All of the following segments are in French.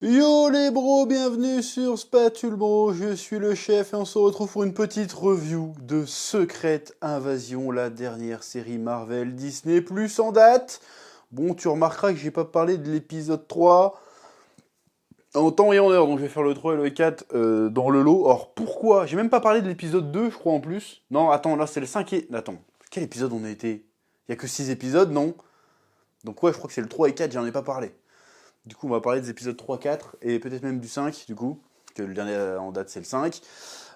Yo les bros, bienvenue sur Spatule Bro, je suis le chef et on se retrouve pour une petite review de Secret Invasion, la dernière série Marvel Disney Plus en date. Bon, tu remarqueras que j'ai pas parlé de l'épisode 3 en temps et en heure, donc je vais faire le 3 et le 4 dans le lot. Or, pourquoi? J'ai même pas parlé de l'épisode 2, je crois, en plus. Non, attends, là c'est le 5 et... Attends, quel épisode on a été? Il y a que 6 épisodes, non? Donc ouais, je crois que c'est le 3 et 4, j'en ai pas parlé. Du coup, on va parler des épisodes 3, 4 et peut-être même du 5, du coup, que le dernier en date, c'est le 5.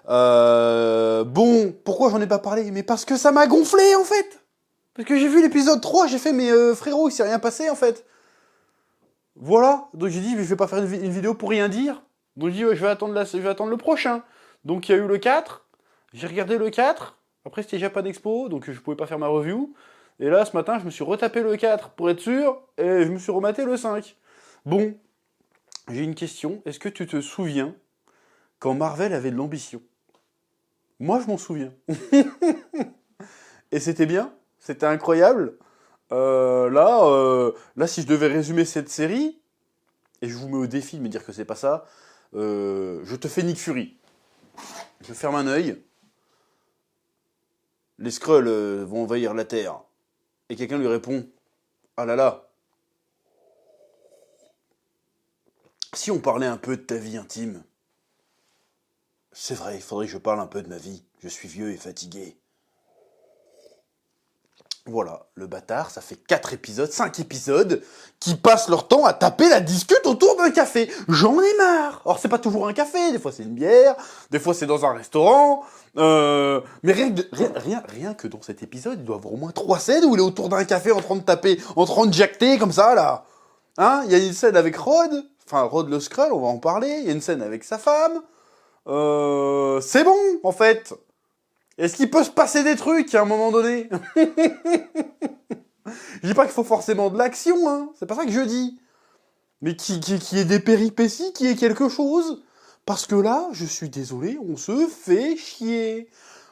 Bon, pourquoi j'en ai pas parlé? Mais parce que ça m'a gonflé, en fait. Parce que j'ai vu l'épisode 3, j'ai fait, mais frérot, il s'est rien passé, en fait. Voilà, donc j'ai dit, mais je vais pas faire une vidéo pour rien dire. Donc j'ai dit, ouais, je vais attendre le prochain. Donc il y a eu le 4, j'ai regardé le 4, après c'était Japan Expo, donc je pouvais pas faire ma review. Et là, ce matin, je me suis retapé le 4 pour être sûr, et je me suis rematé le 5. Bon, j'ai une question. Est-ce que tu te souviens quand Marvel avait de l'ambition? Moi, je m'en souviens. Et c'était bien. C'était incroyable. Là, si je devais résumer cette série, et je vous mets au défi de me dire que c'est pas ça, je te fais Nick Fury. Je ferme un œil. Les Skrulls vont envahir la Terre. Et quelqu'un lui répond, ah là là, si on parlait un peu de ta vie intime. C'est vrai, il faudrait que je parle un peu de ma vie. Je suis vieux et fatigué. Voilà, le bâtard, ça fait 4 épisodes, 5 épisodes, qui passent leur temps à taper la discute autour d'un café. J'en ai marre. Or, c'est pas toujours un café, des fois c'est une bière, des fois c'est dans un restaurant. Mais rien que dans cet épisode, il doit y avoir au moins 3 scènes où il est autour d'un café en train de taper, en train de jacter comme ça, là. Hein? Il y a une scène avec Rod, enfin Rod le Skrull, on va en parler. Il y a une scène avec sa femme. C'est bon, en fait. Est-ce qu'il peut se passer des trucs à un moment donné? Je dis pas qu'il faut forcément de l'action, hein. C'est pas ça que je dis. Mais qui est des péripéties, qui est quelque chose. Parce que là, je suis désolé, on se fait chier.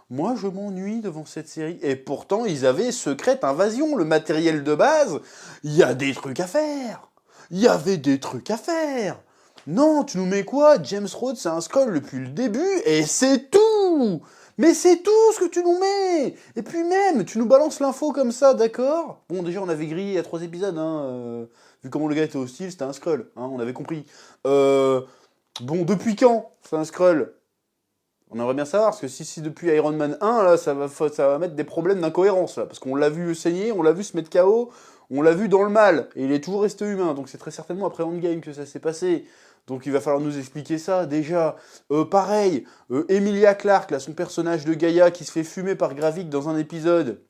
Moi, je m'ennuie devant cette série. Et pourtant, ils avaient Secret Invasion, le matériel de base. Il y a des trucs à faire. Il y avait des trucs à faire. Non, tu nous mets quoi? James Rhodes, c'est un Skrull depuis le début, et c'est tout. Mais c'est tout ce que tu nous mets. Et puis même, tu nous balances l'info comme ça, d'accord? Bon, déjà, on avait grillé à 3 épisodes, hein. Vu comment le gars était hostile, c'était un Skrull, hein, on avait compris. Bon, depuis quand c'est un Skrull? On aimerait bien savoir, parce que si depuis Iron Man 1, là, ça va mettre des problèmes d'incohérence, là. Parce qu'on l'a vu saigner, on l'a vu se mettre KO, on l'a vu dans le mal, et il est toujours resté humain, donc c'est très certainement après Endgame que ça s'est passé. Donc il va falloir nous expliquer ça, déjà. Pareil, Emilia Clarke, là, son personnage de Gaïa, qui se fait fumer par Gravik dans un épisode.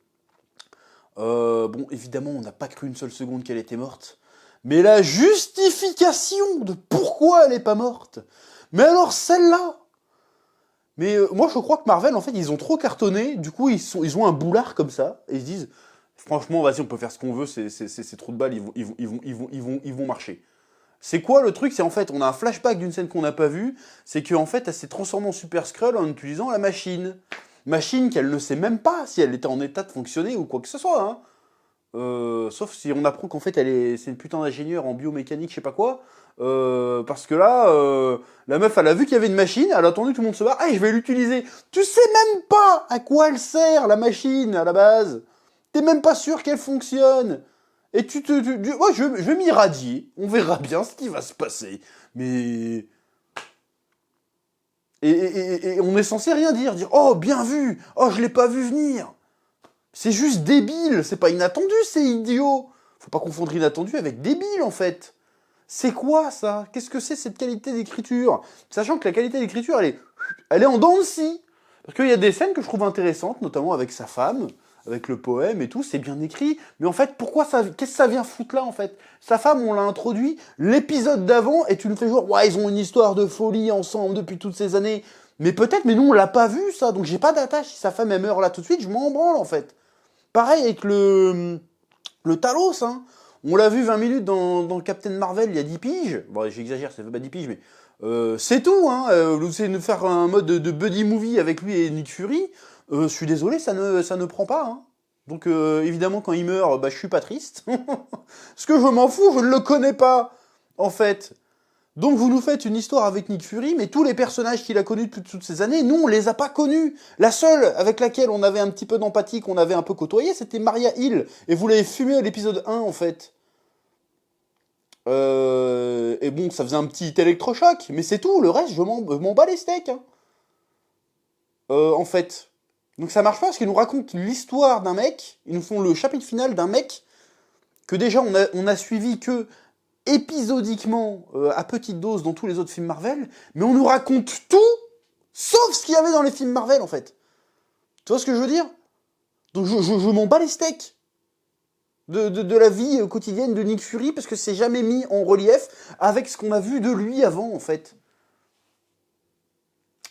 Bon, évidemment, on n'a pas cru une seule seconde qu'elle était morte. Mais la justification de pourquoi elle est pas morte, mais alors celle-là. Mais moi, je crois que Marvel, en fait, ils ont trop cartonné. Du coup, ils ont un boulard comme ça. Et ils se disent, franchement, vas-y, on peut faire ce qu'on veut. C'est trop de balles. Ils vont marcher. C'est quoi le truc? C'est en fait, on a un flashback d'une scène qu'on n'a pas vue. C'est qu'en fait, elle s'est transformée en Super Skrull en utilisant la machine. Machine qu'elle ne sait même pas si elle était en état de fonctionner ou quoi que ce soit. Hein. Sauf si on apprend qu'en fait c'est une putain d'ingénieure en biomécanique, je sais pas quoi. Parce que là, la meuf, elle a vu qu'il y avait une machine, elle a attendu que tout le monde se barre. Ah, je vais l'utiliser. Tu sais même pas à quoi elle sert la machine à la base. T'es même pas sûr qu'elle fonctionne. Et ouais, je vais m'irradier. On verra bien ce qui va se passer. Mais et on est censé rien dire. Dire oh bien vu. Oh je l'ai pas vu venir. C'est juste débile, c'est pas inattendu, c'est idiot. Faut pas confondre inattendu avec débile en fait. C'est quoi ça? Qu'est-ce que c'est cette qualité d'écriture? Sachant que la qualité d'écriture, elle est en dents de scie. Parce qu'il y a des scènes que je trouve intéressantes, notamment avec sa femme, avec le poème et tout, c'est bien écrit. Mais en fait, qu'est-ce que ça vient foutre là en fait? Sa femme, on l'a introduit l'épisode d'avant et tu nous fais genre, ouais, ils ont une histoire de folie ensemble depuis toutes ces années. Mais peut-être, mais nous on l'a pas vu ça, donc j'ai pas d'attache. Si sa femme elle meurt là tout de suite, je m'en branle en fait. Pareil avec le Talos, hein. On l'a vu 20 minutes dans Captain Marvel il y a 10 piges. Bon, j'exagère, ça fait pas 10 piges, mais c'est tout, hein. C'est de faire un mode de buddy movie avec lui et Nick Fury. Je suis désolé, ça ne prend pas, hein. Donc évidemment, quand il meurt, bah, je suis pas triste. Parce que je m'en fous, je ne le connais pas, en fait. Donc vous nous faites une histoire avec Nick Fury, mais tous les personnages qu'il a connus depuis toutes ces années, nous on les a pas connus. La seule avec laquelle on avait un petit peu d'empathie, qu'on avait un peu côtoyé, c'était Maria Hill. Et vous l'avez fumé à l'épisode 1 en fait. Et bon, ça faisait un petit électrochoc, mais c'est tout, le reste je m'en bats les steaks. Hein. En fait. Donc ça marche pas parce qu'ils nous racontent l'histoire d'un mec, ils nous font le chapitre final d'un mec que déjà on a suivi que épisodiquement, à petite dose dans tous les autres films Marvel, mais on nous raconte tout, sauf ce qu'il y avait dans les films Marvel, en fait. Tu vois ce que je veux dire? Donc je m'en bats les steaks de la vie quotidienne de Nick Fury, parce que c'est jamais mis en relief avec ce qu'on a vu de lui avant, en fait.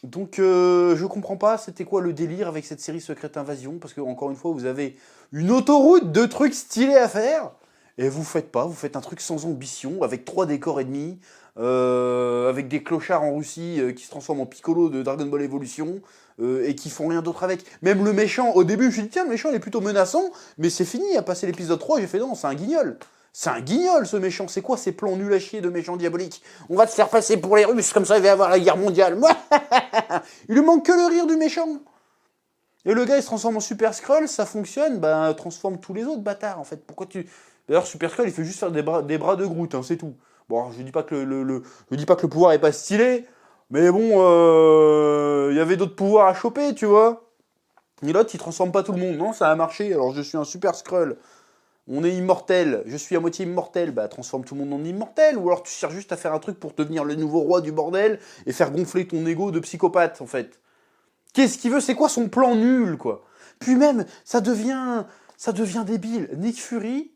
Donc je comprends pas c'était quoi le délire avec cette série Secret Invasion, parce que encore une fois, vous avez une autoroute de trucs stylés à faire, et vous faites pas, vous faites un truc sans ambition, avec 3 décors et demi, avec des clochards en Russie qui se transforment en Piccolo de Dragon Ball Evolution, et qui font rien d'autre avec. Même le méchant, au début, je me suis dit, tiens, le méchant, il est plutôt menaçant, mais c'est fini, à passer l'épisode 3, j'ai fait, non, c'est un guignol. C'est un guignol, ce méchant. C'est quoi ces plans nuls à chier de méchants diaboliques? On va te faire passer pour les Russes, comme ça, il va y avoir la guerre mondiale. Il lui manque que le rire du méchant. Et le gars, il se transforme en Super Skrull, ça fonctionne, bah, transforme tous les autres bâtards, en fait. Pourquoi tu... D'ailleurs, Super Skrull, il fait juste faire des bras de Groot, hein, c'est tout. Bon, je dis pas que je dis pas que le pouvoir est pas stylé, mais bon, il y avait d'autres pouvoirs à choper, tu vois. Et l'autre, il transforme pas tout le monde. Non, ça a marché, alors je suis un Super Skrull. On est immortel, je suis à moitié immortel, bah transforme tout le monde en immortel, ou alors tu cherches juste à faire un truc pour devenir le nouveau roi du bordel et faire gonfler ton ego de psychopathe, en fait. Qu'est-ce qu'il veut? C'est quoi son plan nul, quoi? Puis même, ça devient débile. Nick Fury,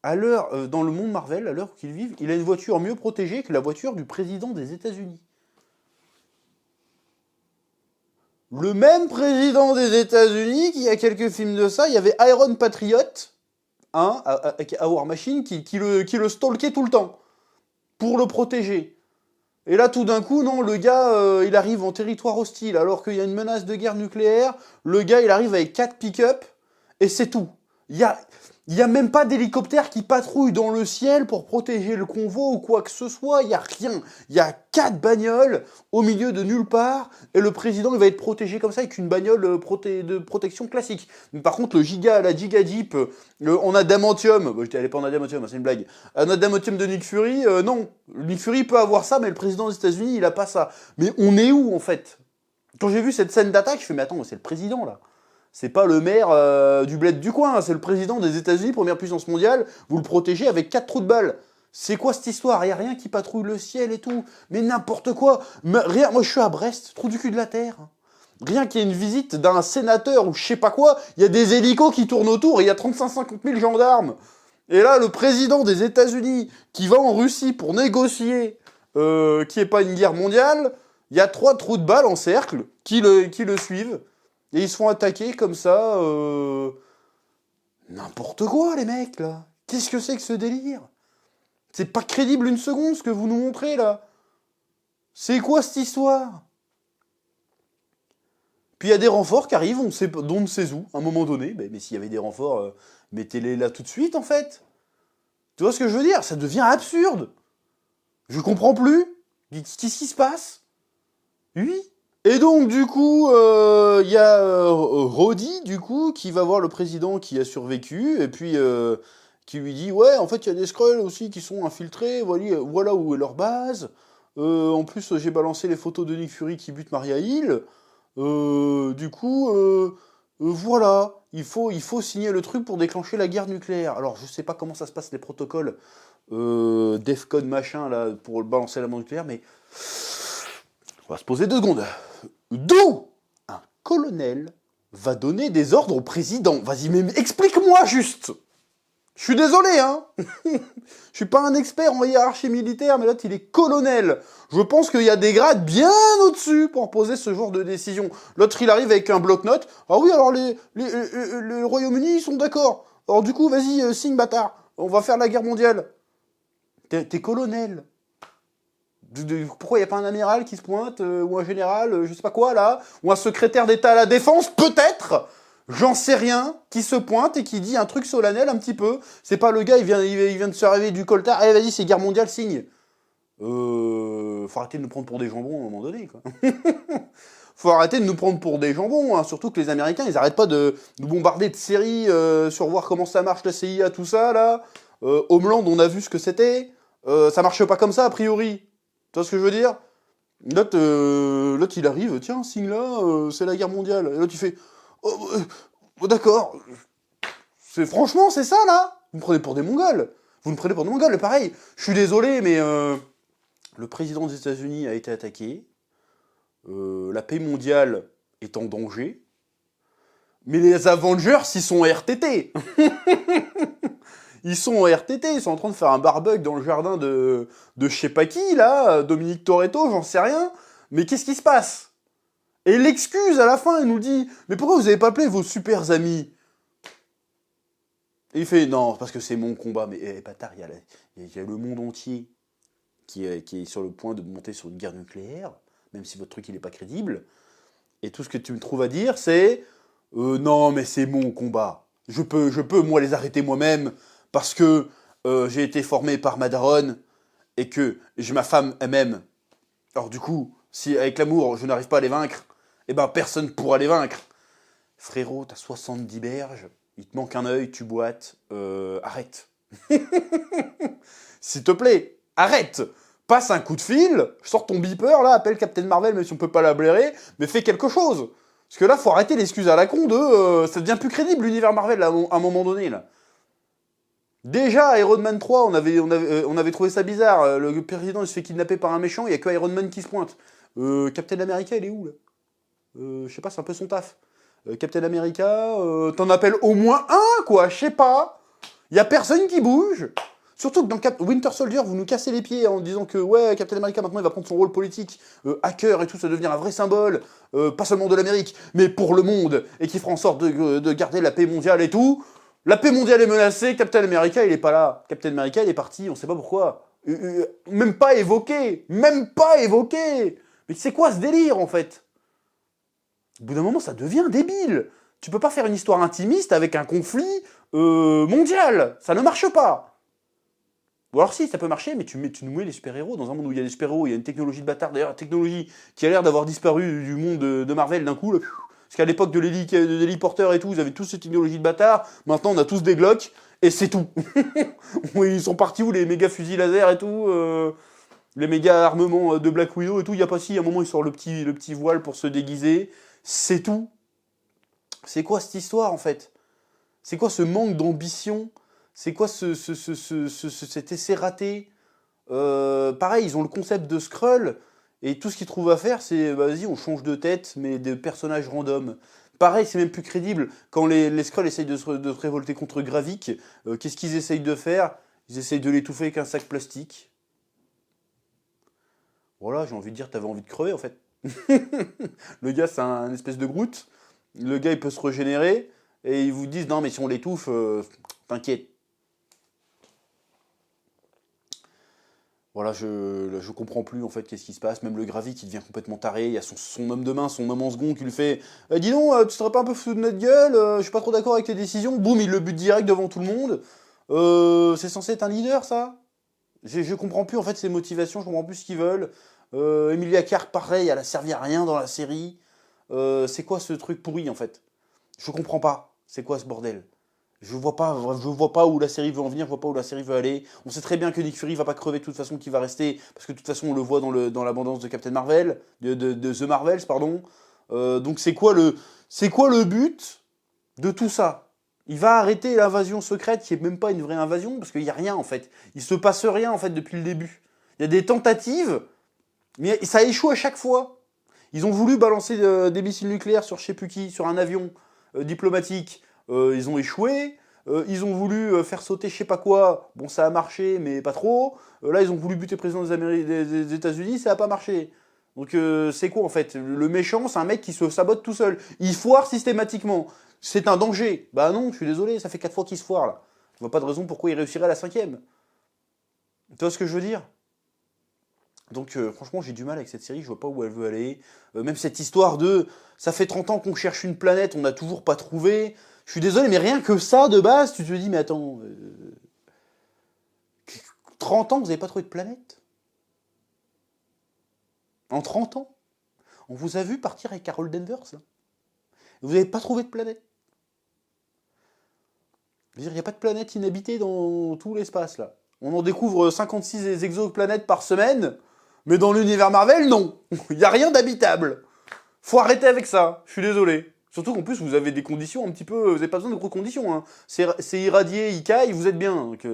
à l'heure, dans le monde Marvel, à l'heure qu'il vive, il a une voiture mieux protégée que la voiture du président des États-Unis. Le même président des États-Unis, qui a quelques films de ça, il y avait Iron Patriot, hein, avec War Machine, qui le stalkait tout le temps, pour le protéger. Et là, tout d'un coup, non, le gars, il arrive en territoire hostile, alors qu'il y a une menace de guerre nucléaire, le gars, il arrive avec 4 pick-up, et c'est tout. Il y a même pas d'hélicoptère qui patrouille dans le ciel pour protéger le convoi ou quoi que ce soit, il y a rien. Il y a 4 bagnoles au milieu de nulle part, et le président, il va être protégé comme ça avec une bagnole de protection classique. Mais par contre, la Giga Jeep en adamantium, bon, elle est pas en adamantium, c'est une blague, en adamantium de Nick Fury, non. Nick Fury peut avoir ça, mais le président des États-Unis, il a pas ça. Mais on est où, en fait? Quand j'ai vu cette scène d'attaque, je fais, mais attends, c'est le président, là. C'est pas le maire du bled du coin, c'est le président des États-Unis, première puissance mondiale, vous le protégez avec 4 trous de balles. C'est quoi cette histoire? Il y a rien qui patrouille le ciel et tout. Mais n'importe quoi. Mais rien, moi je suis à Brest, trou du cul de la terre. Rien qu'il y ait une visite d'un sénateur ou je sais pas quoi, il y a des hélicos qui tournent autour et il y a 35-50 000 gendarmes. Et là, le président des États-Unis qui va en Russie pour négocier qu'il n'y ait pas une guerre mondiale, il y a 3 trous de balles en cercle qui le suivent. Et ils se font attaquer comme ça. N'importe quoi, les mecs, là. Qu'est-ce que c'est que ce délire? C'est pas crédible une seconde, ce que vous nous montrez, là. C'est quoi cette histoire? Puis il y a des renforts qui arrivent, on ne sait où, à un moment donné. Mais s'il y avait des renforts, mettez-les là tout de suite, en fait. Tu vois ce que je veux dire? Ça devient absurde. Je comprends plus. Qu'est-ce qui se passe? Oui. Et donc, du coup, y a Rhodey, du coup, qui va voir le président qui a survécu, et puis qui lui dit, ouais, en fait, il y a des Skrulls aussi qui sont infiltrés, voilà où est leur base. En plus, j'ai balancé les photos de Nick Fury qui bute Maria Hill. Du coup, voilà, il faut signer le truc pour déclencher la guerre nucléaire. Alors, je sais pas comment ça se passe, les protocoles Defcon machin, là, pour balancer la bombe nucléaire, mais on va se poser 2 secondes. D'où un colonel va donner des ordres au président? Vas-y, mais explique-moi juste. Je suis désolé, hein. Je suis pas un expert en hiérarchie militaire, mais là, il est colonel. Je pense qu'il y a des grades bien au-dessus pour poser ce genre de décision. L'autre, il arrive avec un bloc-notes. Ah oui, alors le Royaume-Uni, ils sont d'accord. Alors du coup, vas-y, signe, bâtard. On va faire la guerre mondiale. T'es colonel. Pourquoi il n'y a pas un amiral qui se pointe, ou un général, je sais pas quoi, là, ou un secrétaire d'État à la Défense, peut-être, j'en sais rien, qui se pointe et qui dit un truc solennel un petit peu. C'est pas le gars, il vient de se réveiller du coltard, allez vas-y, c'est guerre mondiale, signe. Faut arrêter de nous prendre pour des jambons à un moment donné, quoi. Faut arrêter de nous prendre pour des jambons, hein. Surtout que les Américains, ils arrêtent pas de nous bombarder de séries sur voir comment ça marche, la CIA, tout ça, là. Homeland, on a vu ce que c'était. Ça marche pas comme ça, a priori. Tu vois ce que je veux dire? L'autre, il arrive, tiens, signe là, c'est la guerre mondiale. Et l'autre, il fait, d'accord. Franchement, c'est ça, là. Vous me prenez pour des Mongols. Vous me prenez pour des Mongols. Pareil, je suis désolé, mais le président des États-Unis a été attaqué. La paix mondiale est en danger. Mais les Avengers, ils sont en RTT. Ils sont en RTT, ils sont en train de faire un barbecue dans le jardin de je sais pas qui, là, Dominique Toretto, j'en sais rien. Mais qu'est-ce qui se passe? Et l'excuse à la fin, il nous dit, mais pourquoi vous avez pas appelé vos super amis? Et il fait, non, parce que c'est mon combat. Mais bâtard, il y a le monde entier qui est sur le point de monter sur une guerre nucléaire, même si votre truc, il est pas crédible. Et tout ce que tu me trouves à dire, c'est, non, mais c'est mon combat. Je peux, moi, les arrêter moi-même, parce que j'ai été formé par ma daronne, et que j'ai ma femme elle-même. Alors du coup, si avec l'amour, je n'arrive pas à les vaincre, eh ben personne ne pourra les vaincre. Frérot, t'as 70 berges, il te manque un œil, tu boites, arrête. S'il te plaît, arrête. Passe un coup de fil, sors ton beeper, là, appelle Captain Marvel, même si on peut pas la blairer, mais fais quelque chose. Parce que là, faut arrêter l'excuse à la con de... ça devient plus crédible, l'univers Marvel, là, à un moment donné, là. Déjà, Iron Man 3, on avait trouvé ça bizarre. Le président, il se fait kidnapper par un méchant, il n'y a que Iron Man qui se pointe. Captain America, il est où, là? Je sais pas, c'est un peu son taf. Captain America, t'en appelles au moins un, quoi, je sais pas. Il y a personne qui bouge. Surtout que dans Winter Soldier, vous nous cassez les pieds en disant que, ouais, Captain America, maintenant, il va prendre son rôle politique, hacker et tout, ça devient un vrai symbole, pas seulement de l'Amérique, mais pour le monde, et qui fera en sorte de garder la paix mondiale et tout. La paix mondiale est menacée, Captain America, il est pas là. Captain America, il est parti, on sait pas pourquoi. Même pas évoqué. Même pas évoqué. Mais c'est quoi ce délire, en fait? Au bout d'un moment, ça devient débile. Tu peux pas faire une histoire intimiste avec un conflit mondial. Ça ne marche pas. Ou alors si, ça peut marcher, mais tu nous mets les super-héros dans un monde où il y a des super-héros, il y a une technologie de bâtard, d'ailleurs, la technologie qui a l'air d'avoir disparu du monde de Marvel d'un coup, là. Parce qu'à l'époque de l'héliporteur et tout, ils avaient tous ces technologies de bâtard. Maintenant, on a tous des Glocks, et c'est tout. Ils sont partis où, les méga fusils laser et tout, les méga armements de Black Widow et tout. Il n'y a pas si, à un moment, il sort le petit voile pour se déguiser. C'est tout. C'est quoi cette histoire, en fait? C'est quoi ce manque d'ambition? C'est quoi cet essai raté? Pareil, ils ont le concept de Skrull. Et tout ce qu'ils trouvent à faire, c'est, bah, vas-y, on change de tête, mais de personnages random. Pareil, c'est même plus crédible. Quand les Skrulls essayent de se révolter contre Gravik, qu'est-ce qu'ils essayent de faire? Ils essayent de l'étouffer avec un sac plastique. Voilà, j'ai envie de dire, t'avais envie de crever, en fait. Le gars, c'est un espèce de Groot. Le gars, il peut se régénérer. Et ils vous disent, non, mais si on l'étouffe, t'inquiète. Voilà, je comprends plus en fait qu'est-ce qui se passe. Même le Gravik qui devient complètement taré. Il y a son homme de main, son homme en second qui lui fait dis donc, tu serais pas un peu fou de notre gueule? Je suis pas trop d'accord avec tes décisions. Boum, il le bute direct devant tout le monde. C'est censé être un leader, ça? Je comprends plus en fait ses motivations, je comprends plus ce qu'ils veulent. Emilia Clarke, pareil, elle a servi à rien dans la série. C'est quoi ce truc pourri en fait? Je comprends pas. C'est quoi ce bordel? Je vois pas où la série veut en venir, je vois pas où la série veut aller. On sait très bien que Nick Fury va pas crever de toute façon, qu'il va rester, parce que de toute façon on le voit dans l'abondance de Captain Marvel, de The Marvels, pardon. Donc c'est quoi le but de tout ça? Il va arrêter l'invasion secrète, qui est même pas une vraie invasion, parce qu'il y a rien en fait. Il se passe rien en fait depuis le début. Il y a des tentatives, mais ça échoue à chaque fois. Ils ont voulu balancer des missiles nucléaires sur je sais plus qui, sur un avion diplomatique. Ils ont échoué. Ils ont voulu faire sauter je sais pas quoi. Bon, ça a marché, mais pas trop. Là, ils ont voulu buter le président des États-Unis, ça a pas marché. Donc, c'est quoi en fait? Le méchant, c'est un mec qui se sabote tout seul. Il foire systématiquement. C'est un danger. Bah non, je suis désolé, ça fait 4 fois qu'il se foire là. Je vois pas de raison pourquoi il réussirait à la 5e. Tu vois ce que je veux dire? Donc franchement, j'ai du mal avec cette série, je vois pas où elle veut aller. Même cette histoire de... Ça fait 30 ans qu'on cherche une planète, on n'a toujours pas trouvé. Je suis désolé, mais rien que ça, de base, tu te dis, mais attends... 30 ans, vous n'avez pas trouvé de planète? En 30 ans. On vous a vu partir avec Carol Danvers, là. Vous n'avez pas trouvé de planète. Je veux dire, il n'y a pas de planète inhabitée dans tout l'espace, là. On en découvre 56 exoplanètes par semaine, mais dans l'univers Marvel, non. Il n'y a rien d'habitable. Faut arrêter avec ça, je suis désolé. Surtout qu'en plus, vous avez des conditions un petit peu... Vous n'avez pas besoin de grosses conditions, hein. C'est irradié, il caille, vous êtes bien. Donc,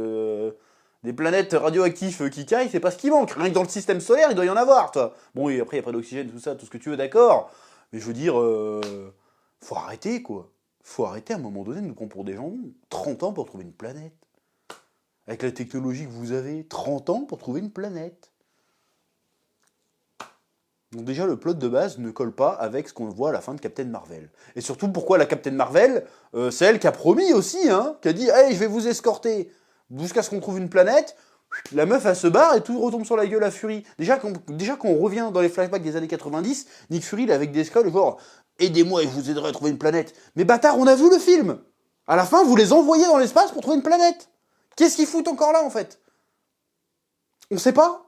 des planètes radioactives qui caillent, c'est pas ce qui manque. Rien que dans le système solaire, il doit y en avoir, toi. Bon, et après, il n'y a pas d'oxygène, tout ça, tout ce que tu veux, d'accord. Mais je veux dire, faut arrêter, quoi. Faut arrêter à un moment donné de nous prendre pour des gens. 30 ans pour trouver une planète. Avec la technologie que vous avez, 30 ans pour trouver une planète. Donc déjà, le plot de base ne colle pas avec ce qu'on voit à la fin de Captain Marvel. Et surtout, pourquoi la Captain Marvel, c'est elle qui a promis aussi, hein, qui a dit « Hey, je vais vous escorter jusqu'à ce qu'on trouve une planète ». La meuf, elle se barre et tout retombe sur la gueule à Fury. Déjà, quand on revient dans les flashbacks des années 90, Nick Fury, il est avec des skulls, genre « Aidez-moi et je vous aiderai à trouver une planète ». Mais bâtard, on a vu le film. À la fin, vous les envoyez dans l'espace pour trouver une planète. Qu'est-ce qu'ils foutent encore là, en fait? On sait pas.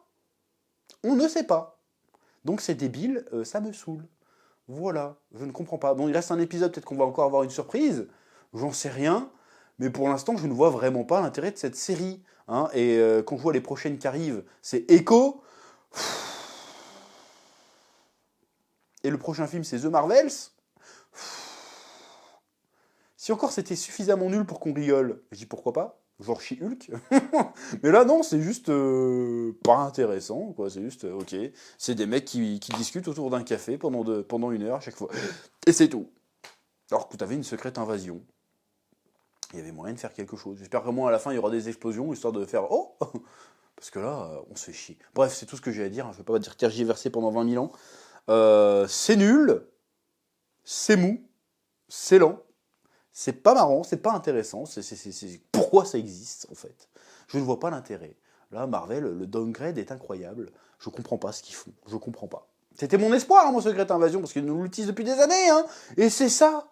On ne sait pas. Donc c'est débile, ça me saoule. Voilà, je ne comprends pas. Bon, il reste un épisode, peut-être qu'on va encore avoir une surprise. J'en sais rien. Mais pour l'instant, je ne vois vraiment pas l'intérêt de cette série. Hein. Et quand je vois les prochaines qui arrivent, c'est Echo. Et le prochain film, c'est The Marvels. Si encore c'était suffisamment nul pour qu'on rigole, je dis pourquoi pas. Genre She-Hulk. Mais là, non, c'est juste pas intéressant, quoi. C'est juste, ok, c'est des mecs qui discutent autour d'un café pendant 1 heure à chaque fois. Et c'est tout. Alors que tu avais une secrète invasion. Il y avait moyen de faire quelque chose. J'espère qu'au moins à la fin, il y aura des explosions, histoire de faire « Oh !» Parce que là, on se fait chier. Bref, c'est tout ce que j'ai à dire. Je ne vais pas dire tergiverser pendant 20 000 ans. C'est nul. C'est mou. C'est lent. C'est pas marrant, c'est pas intéressant, pourquoi ça existe en fait? Je ne vois pas l'intérêt. Là, Marvel, le downgrade est incroyable. Je comprends pas ce qu'ils font, je comprends pas. C'était mon espoir, hein, mon Secret Invasion, parce qu'ils nous l'utilisent depuis des années, hein. Et c'est ça,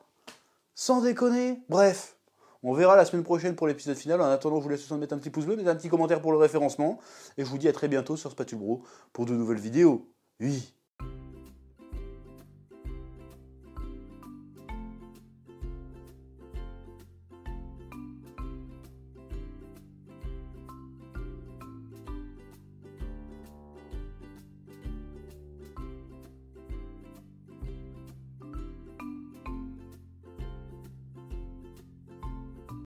sans déconner. Bref, on verra la semaine prochaine pour l'épisode final. En attendant, je vous laisse mettre un petit pouce bleu, mettre un petit commentaire pour le référencement. Et je vous dis à très bientôt sur Spatule Bro pour de nouvelles vidéos. Oui.